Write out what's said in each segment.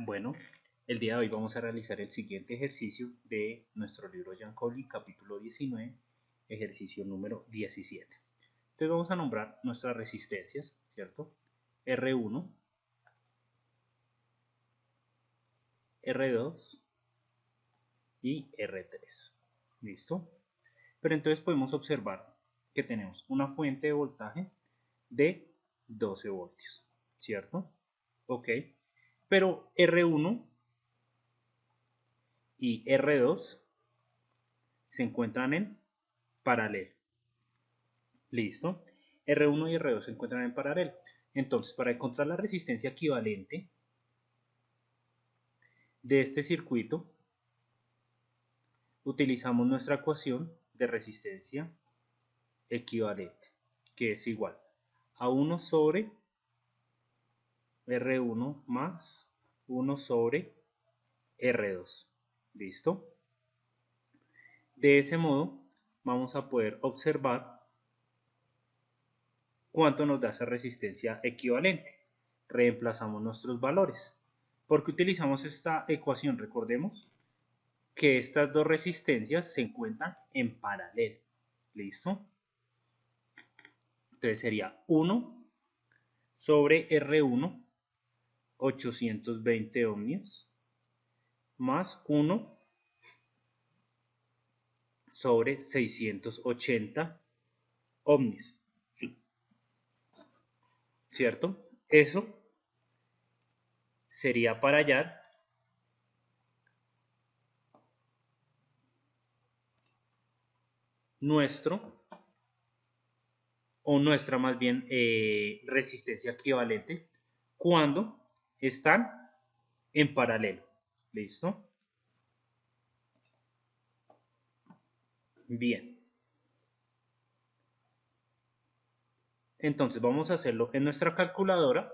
Bueno, el día de hoy vamos a realizar el siguiente ejercicio de nuestro libro Giancoli, capítulo 19, ejercicio número 17. Entonces vamos a nombrar nuestras resistencias, ¿cierto? R1, R2 y R3. ¿Listo? Pero entonces podemos observar que tenemos una fuente de voltaje de 12 voltios, ¿cierto? Ok. Pero R1 y R2 se encuentran en paralelo. ¿Listo? R1 y R2 se encuentran en paralelo. Entonces, para encontrar la resistencia equivalente de este circuito, utilizamos nuestra ecuación de resistencia equivalente, que es igual a 1 sobre R1 más 1 sobre R2. ¿Listo? De ese modo, vamos a poder observar cuánto nos da esa resistencia equivalente. Reemplazamos nuestros valores. ¿Por qué utilizamos esta ecuación? Recordemos que estas dos resistencias se encuentran en paralelo. ¿Listo? Entonces sería 1 sobre R1, 820 ohmios, más 1 sobre 680 ohmios. ¿Cierto? Eso sería para hallar nuestra más bien resistencia equivalente cuando están en paralelo. ¿Listo? Bien. Entonces vamos a hacerlo en nuestra calculadora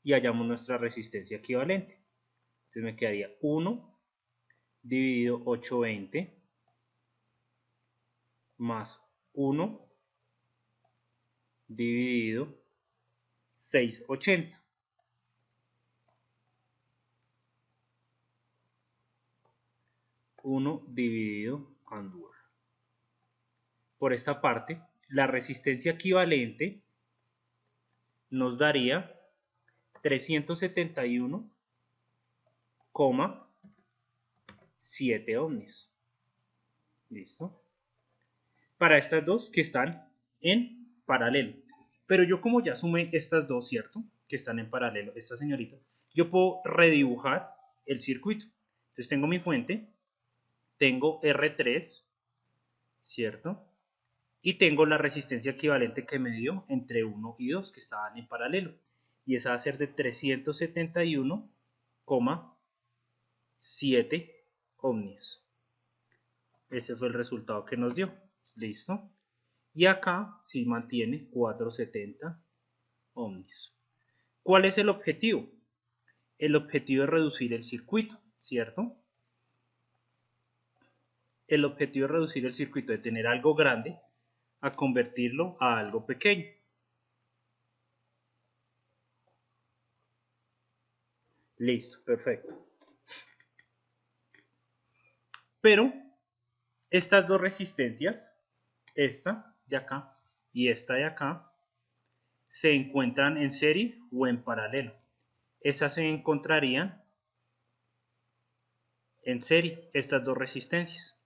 y hallamos nuestra resistencia equivalente. Entonces me quedaría 1 dividido 820 más 1 dividido 680. Dividido under. Por esta parte, la resistencia equivalente nos daría 371,7 ohmios. ¿Listo? Para estas dos que están en paralelo. Pero yo como ya sumé estas dos, ¿cierto? Que están en paralelo, esta señorita, yo puedo redibujar el circuito. Entonces tengo mi fuente, tengo R3, ¿cierto? Y tengo la resistencia equivalente que me dio entre 1 y 2 que estaban en paralelo. Y esa va a ser de 371,7 ohmios. Ese fue el resultado que nos dio. ¿Listo? Y acá sí mantiene 470 ohmios. ¿Cuál es el objetivo? El objetivo es reducir el circuito, ¿cierto? El objetivo es reducir el circuito de tener algo grande a convertirlo a algo pequeño. Listo, perfecto. Pero estas dos resistencias, esta de acá y esta de acá, se encuentran en serie o en paralelo. Esas se encontrarían en serie, estas dos resistencias.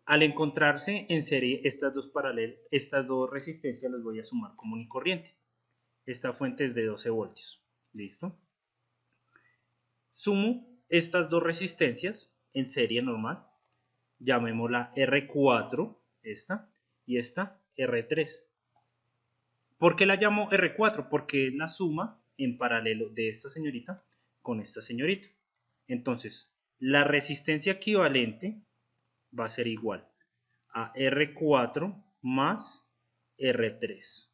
Al encontrarse en serie estas dos resistencias las voy a sumar común y corriente. Esta fuente es de 12 voltios. ¿Listo? Sumo estas dos resistencias en serie normal. Llamémosla R4, esta, y esta R3. ¿Por qué la llamo R4? Porque es la suma en paralelo de esta señorita con esta señorita. Entonces, la resistencia equivalente va a ser igual a R4 más R3.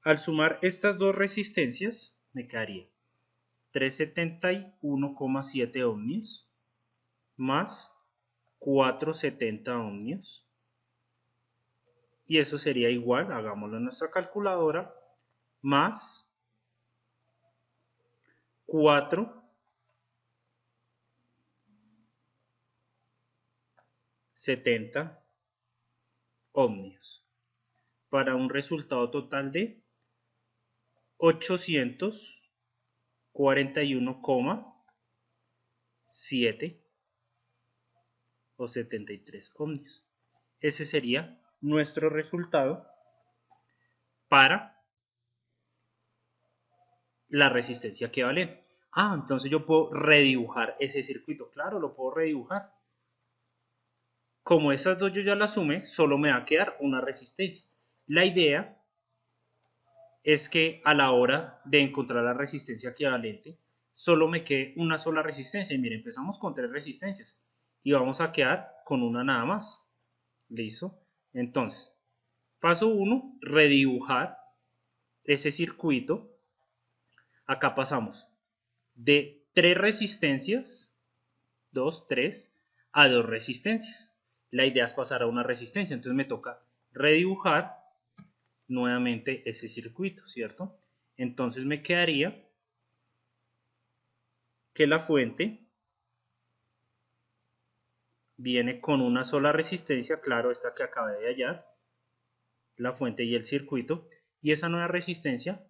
Al sumar estas dos resistencias, me quedaría 371,7 ohmios más 470 ohmios Y eso sería igual, hagámoslo en nuestra calculadora, más 470 ohmios, para un resultado total de 841,7 o 73 ohmios. Ese sería nuestro resultado para la resistencia equivalente. Entonces yo puedo redibujar ese circuito. Claro, lo puedo redibujar. Como esas dos yo ya las sumé, solo me va a quedar una resistencia. La idea es que a la hora de encontrar la resistencia equivalente, solo me quede una sola resistencia. Y miren, empezamos con 3 resistencias y vamos a quedar con una nada más. ¿Listo? Entonces, paso 1, redibujar ese circuito. Acá pasamos de 3 resistencias, 2, 3, a 2 resistencias. La idea es pasar a una resistencia, entonces me toca redibujar nuevamente ese circuito, ¿cierto? Entonces me quedaría que la fuente viene con una sola resistencia, claro, esta que acabé de hallar, la fuente y el circuito, y esa nueva resistencia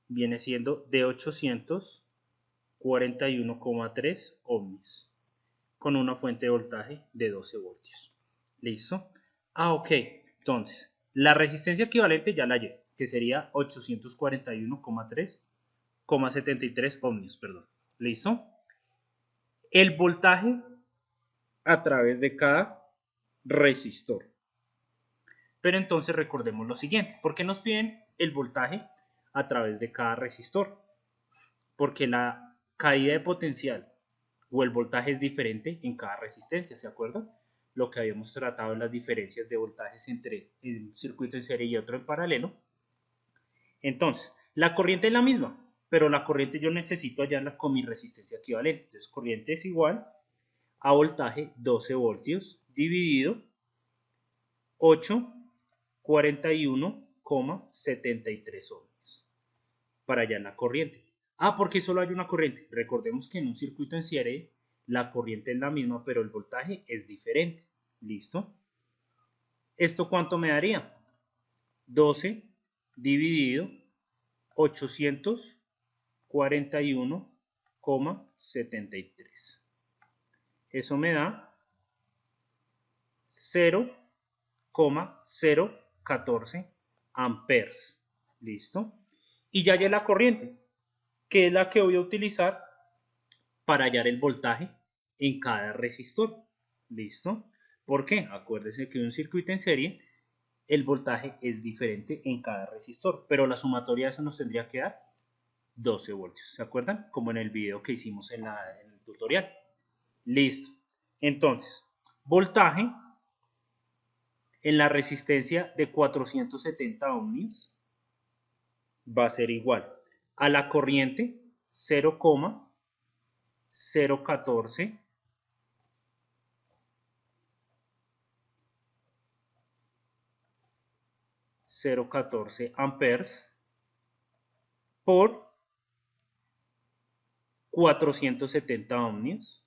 viene siendo de 841,3 ohms, con una fuente de voltaje de 12 voltios. ¿Listo? Ok, entonces, la resistencia equivalente ya la hallé, que sería 841,3,73 ohmios, perdón. ¿Listo? El voltaje a través de cada resistor. Pero entonces recordemos lo siguiente, ¿por qué nos piden el voltaje a través de cada resistor? Porque la caída de potencial o el voltaje es diferente en cada resistencia, ¿se acuerdan? Lo que habíamos tratado en las diferencias de voltajes entre un circuito en serie y otro en paralelo. Entonces, la corriente es la misma, pero la corriente yo necesito hallarla con mi resistencia equivalente. Entonces, corriente es igual a voltaje 12 voltios dividido 841,73 ohmios para hallar la corriente. Porque solo hay una corriente. Recordemos que en un circuito en serie la corriente es la misma, pero el voltaje es diferente. ¿Listo? ¿Esto cuánto me daría? 12 dividido 841,73. Eso me da 0,014 amperes. ¿Listo? Y ya hallé la corriente, que es la que voy a utilizar para hallar el voltaje en cada resistor. ¿Listo? ¿Por qué? Acuérdense que en un circuito en serie el voltaje es diferente en cada resistor, pero la sumatoria de eso nos tendría que dar 12 voltios. ¿Se acuerdan? Como en el video que hicimos en el tutorial. Listo. Entonces, voltaje en la resistencia de 470 ohmios va a ser igual a la corriente 0,014 amperes por 470 ohmios.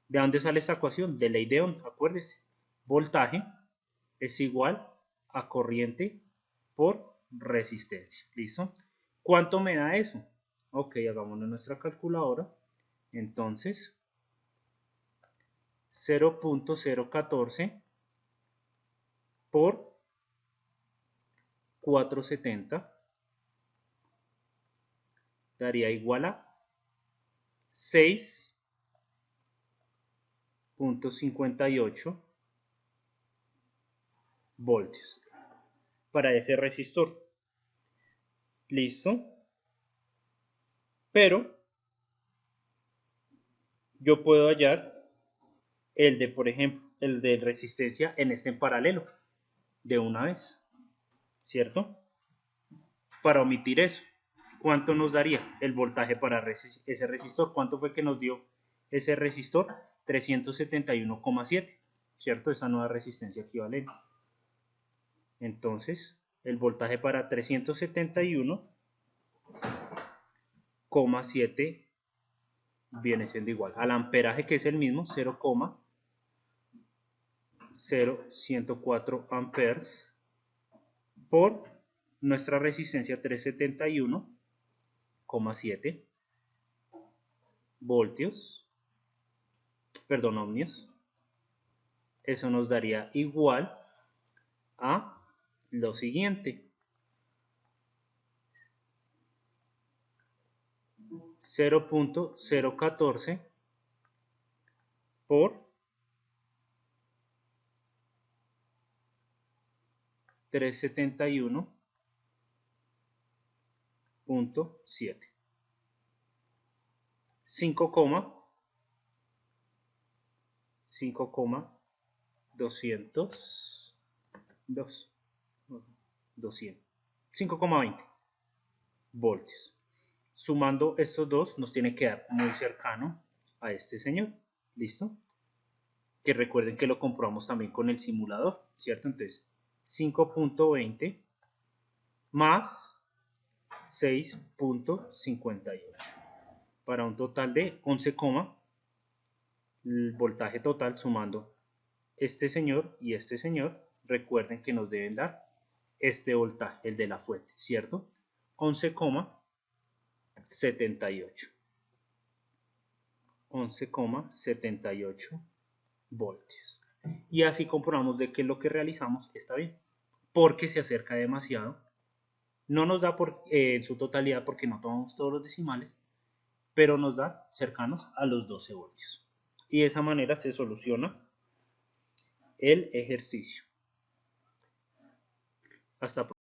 ¿De dónde sale esta ecuación? De ley de Ohm, acuérdense. Voltaje es igual a corriente por resistencia. ¿Listo? ¿Cuánto me da eso? Ok, hagámoslo en nuestra calculadora. Entonces, 0,014 por 470 daría igual a 6,58 voltios para ese resistor. ¿Listo? Pero yo puedo hallar el de, por ejemplo, el de resistencia en este en paralelo de una vez, ¿cierto? Para omitir eso, ¿cuánto nos daría el voltaje para ese resistor? ¿Cuánto fue que nos dio ese resistor? 371,7, ¿cierto? Esa nueva resistencia equivalente. Entonces, el voltaje para 371,7 viene siendo igual al amperaje, que es el mismo, 0,0104 amperes, por nuestra resistencia 371,7 voltios, perdón, ohmios. Eso nos daría igual a lo siguiente: 0,014 por 371,7, 5,20 voltios. Sumando estos dos nos tiene que dar muy cercano a este señor. ¿Listo? Que recuerden que lo comprobamos también con el simulador, ¿cierto? Entonces, 5,20 más 6,58 para un total de 11, el voltaje total sumando este señor y este señor. Recuerden que nos deben dar este voltaje, el de la fuente, ¿cierto? 11,78 voltios. Y así comprobamos de que lo que realizamos está bien, porque se acerca demasiado. No nos da en su totalidad, porque no tomamos todos los decimales, pero nos da cercanos a los 12 voltios. Y de esa manera se soluciona el ejercicio. Hasta pronto.